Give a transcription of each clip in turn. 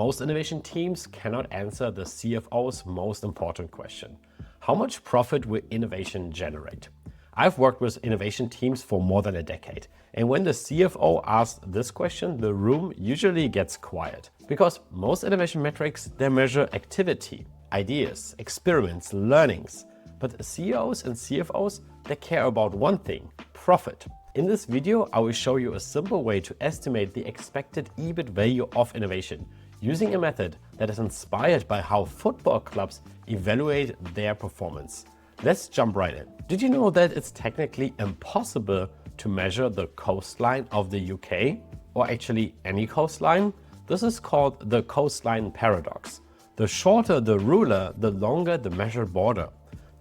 most innovation teams cannot answer the CFO's most important question. How much profit will innovation generate? I've worked with innovation teams for more than a decade. And when the CFO asks this question, the room usually gets quiet. Because most innovation metrics, they measure activity, ideas, experiments, learnings. But CEOs and CFOs, they care about one thing, profit. In this video, I will show you a simple way to estimate the expected EBIT value of innovation using a method that is inspired by how football clubs evaluate their performance. Let's jump right in. Did you know that it's technically impossible to measure the coastline of the UK, or actually any coastline? This is called the Coastline Paradox. The shorter the ruler, the longer the measured border.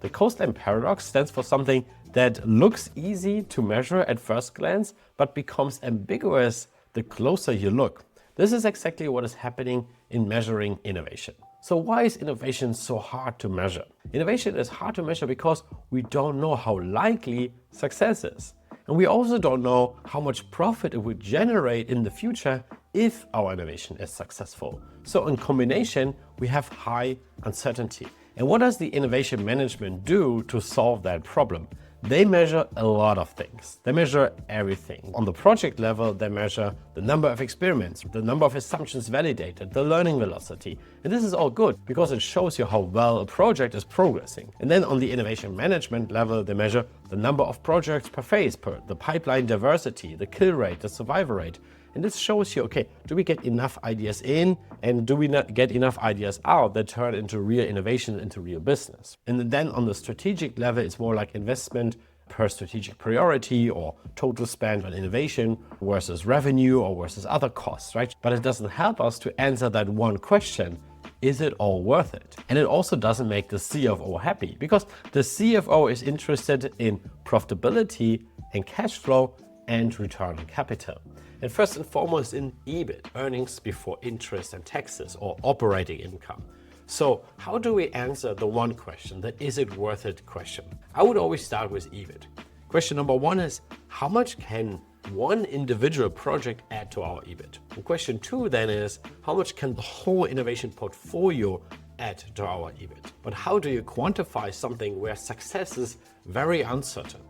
The Coastline Paradox stands for something that looks easy to measure at first glance, but becomes ambiguous the closer you look. This is exactly what is happening in measuring innovation. So why is innovation so hard to measure? Innovation is hard to measure because we don't know how likely success is. And we also don't know how much profit it would generate in the future if our innovation is successful. So in combination, we have high uncertainty. And what does the innovation management do to solve that problem? They measure a lot of things. They measure everything. On the project level, they measure the number of experiments, the number of assumptions validated, the learning velocity. And this is all good because it shows you how well a project is progressing. And then on the innovation management level, they measure the number of projects per phase, the pipeline diversity, the kill rate, the survival rate. And this shows you, okay, do we get enough ideas in and do we not get enough ideas out that turn into real innovation, into real business? And then on the strategic level, it's more like investment per strategic priority or total spend on innovation versus revenue or versus other costs, right? But it doesn't help us to answer that one question. Is it all worth it? And it also doesn't make the CFO happy because the CFO is interested in profitability and cash flow and return on capital. And first and foremost in EBIT, earnings before interest and taxes, or operating income. So how do we answer the one question, the is it worth it question? I would always start with EBIT. Question number one is, how much can one individual project add to our EBIT? And question two then is, how much can the whole innovation portfolio add to our EBIT? But how do you quantify something where success is very uncertain?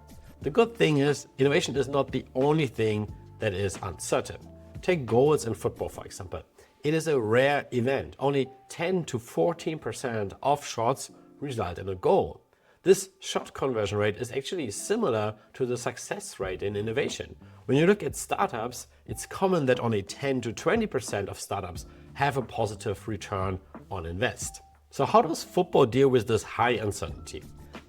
The good thing is, innovation is not the only thing that is uncertain. Take goals in football, for example. It is a rare event. Only 10 to 14% of shots result in a goal. This shot conversion rate is actually similar to the success rate in innovation. When you look at startups, it's common that only 10 to 20% of startups have a positive return on invest. So how does football deal with this high uncertainty?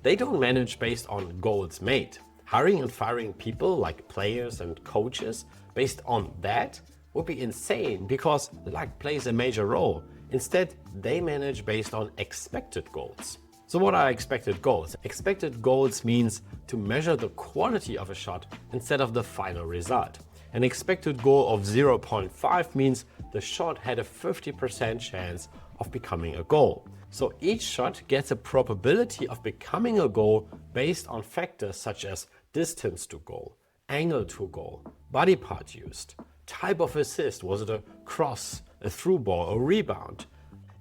They don't manage based on goals made. Hiring and firing people like players and coaches based on that would be insane because luck plays a major role. Instead, they manage based on expected goals. So what are expected goals? Expected goals means to measure the quality of a shot instead of the final result. An expected goal of 0.5 means the shot had a 50% chance of becoming a goal. So each shot gets a probability of becoming a goal based on factors such as distance to goal, angle to goal, body part used, type of assist, was it a cross, a through ball, a rebound,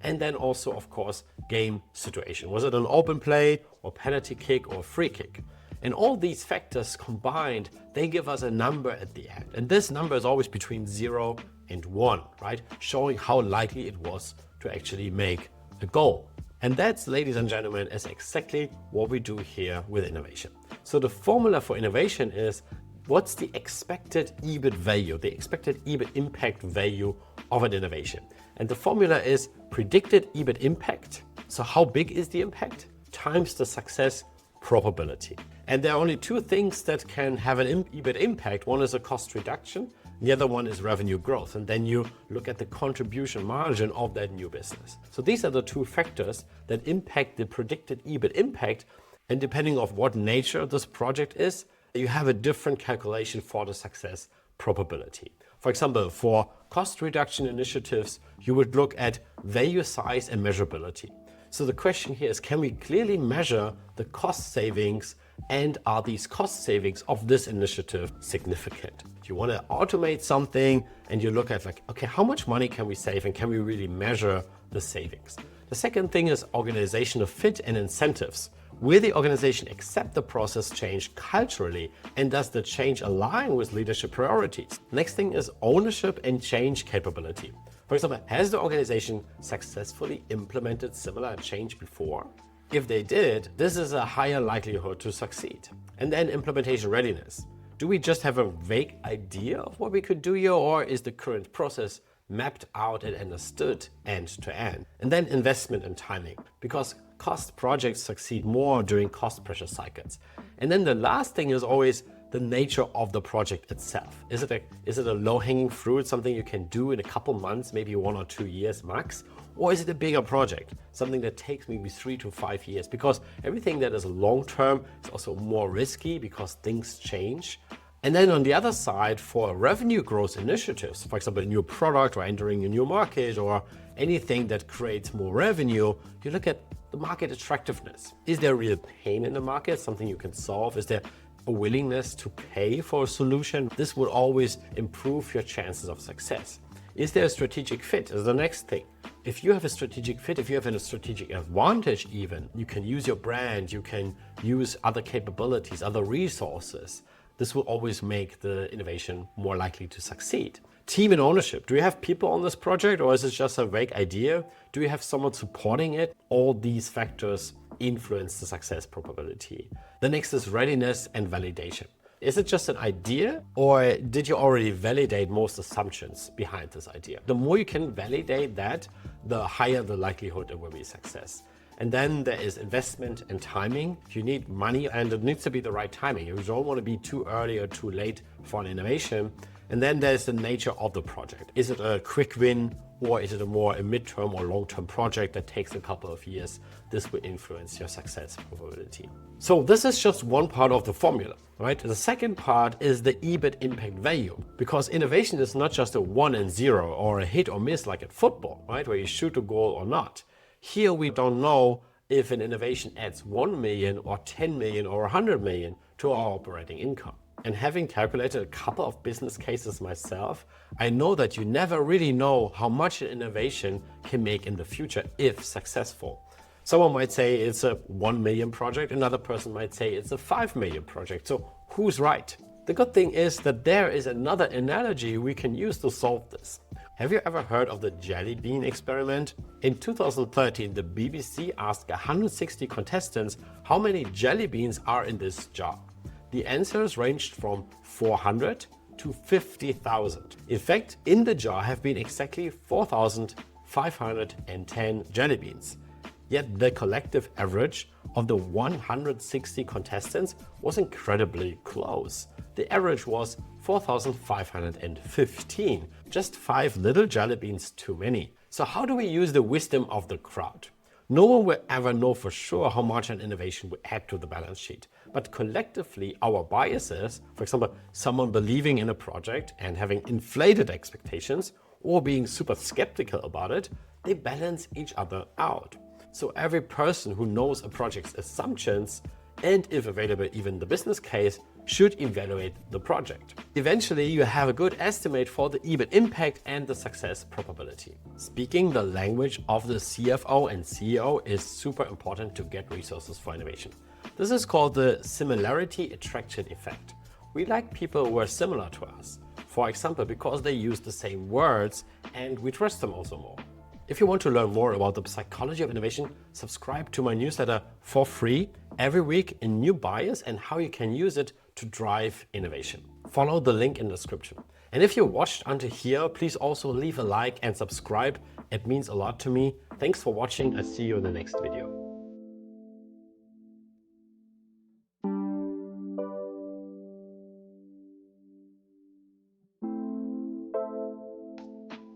and then also, of course, game situation. Was it an open play or penalty kick or free kick? And all these factors combined, they give us a number at the end. And this number is always between 0 and 1, right? Showing how likely it was to actually make a goal. And that's, ladies and gentlemen, is exactly what we do here with innovation. So the formula for innovation is, what's the expected EBIT value, the expected EBIT impact value of an innovation? And the formula is predicted EBIT impact. So how big is the impact times the success probability. And there are only two things that can have an EBIT impact. One is a cost reduction. The other one is revenue growth. And then you look at the contribution margin of that new business. So these are the two factors that impact the predicted EBIT impact. And depending on what nature this project is, you have a different calculation for the success probability. For example, for cost reduction initiatives, you would look at value size and measurability. So the question here is, can we clearly measure the cost savings, and are these cost savings of this initiative significant? You want to automate something and you look at like, okay, how much money can we save and can we really measure the savings? The second thing is organizational fit and incentives. Will the organization accept the process change culturally, and does the change align with leadership priorities? Next thing is ownership and change capability. For example, has the organization successfully implemented similar change before? If they did, this is a higher likelihood to succeed. And then implementation readiness. Do we just have a vague idea of what we could do here, or is the current process mapped out and understood end to end? And then investment and timing, because cost projects succeed more during cost pressure cycles. And then the last thing is always the nature of the project itself. Is it a low-hanging fruit, something you can do in a couple months, maybe 1 or 2 years max? Or is it a bigger project, something that takes maybe 3 to 5 years? Because everything that is long-term is also more risky because things change. And then on the other side, for revenue growth initiatives, for example, a new product or entering a new market or anything that creates more revenue, you look at the market attractiveness. Is there a real pain in the market, something you can solve? Is there a willingness to pay for a solution? This will always improve your chances of success. Is there a strategic fit is the next thing. If you have a strategic fit, if you have a strategic advantage even, you can use your brand, you can use other capabilities, other resources. This will always make the innovation more likely to succeed. Team and ownership. Do you have people on this project, or is it just a vague idea? Do you have someone supporting it? All these factors influence the success probability. The next is readiness and validation. Is it just an idea, or did you already validate most assumptions behind this idea? The more you can validate that, the higher the likelihood it will be a success. And then there is investment and timing. You need money, and it needs to be the right timing. You don't want to be too early or too late for an innovation. And then there's the nature of the project. Is it a quick win, or is it a midterm or long-term project that takes a couple of years? This will influence your success probability. So this is just one part of the formula, right? The second part is the EBIT impact value, because innovation is not just a 1 and 0 or a hit or miss like at football, right? Where you shoot a goal or not. Here we don't know if an innovation adds 1 million or 10 million or 100 million to our operating income. And having calculated a couple of business cases myself, I know that you never really know how much an innovation can make in the future if successful. Someone might say it's a 1 million project, another person might say it's a 5 million project. So who's right? The good thing is that there is another analogy we can use to solve this. Have you ever heard of the jelly bean experiment? In 2013, the BBC asked 160 contestants how many jelly beans are in this jar. The answers ranged from 400 to 50,000. In fact, in the jar have been exactly 4,510 jelly beans. Yet the collective average of the 160 contestants was incredibly close. The average was 4,515, just 5 little jelly beans too many. So how do we use the wisdom of the crowd? No one will ever know for sure how much an innovation will add to the balance sheet. But collectively, our biases, for example, someone believing in a project and having inflated expectations or being super skeptical about it, they balance each other out. So every person who knows a project's assumptions and, if available, even the business case, should evaluate the project. Eventually, you have a good estimate for the EBIT impact and the success probability. Speaking the language of the CFO and CEO is super important to get resources for innovation. This is called the similarity attraction effect. We like people who are similar to us, for example, because they use the same words and we trust them also more. If you want to learn more about the psychology of innovation, subscribe to my newsletter for free. Every week, a new bias and how you can use it to drive innovation. Follow the link in the description. And if you watched until here, please also leave a like and subscribe. It means a lot to me. Thanks for watching. I'll see you in the next video.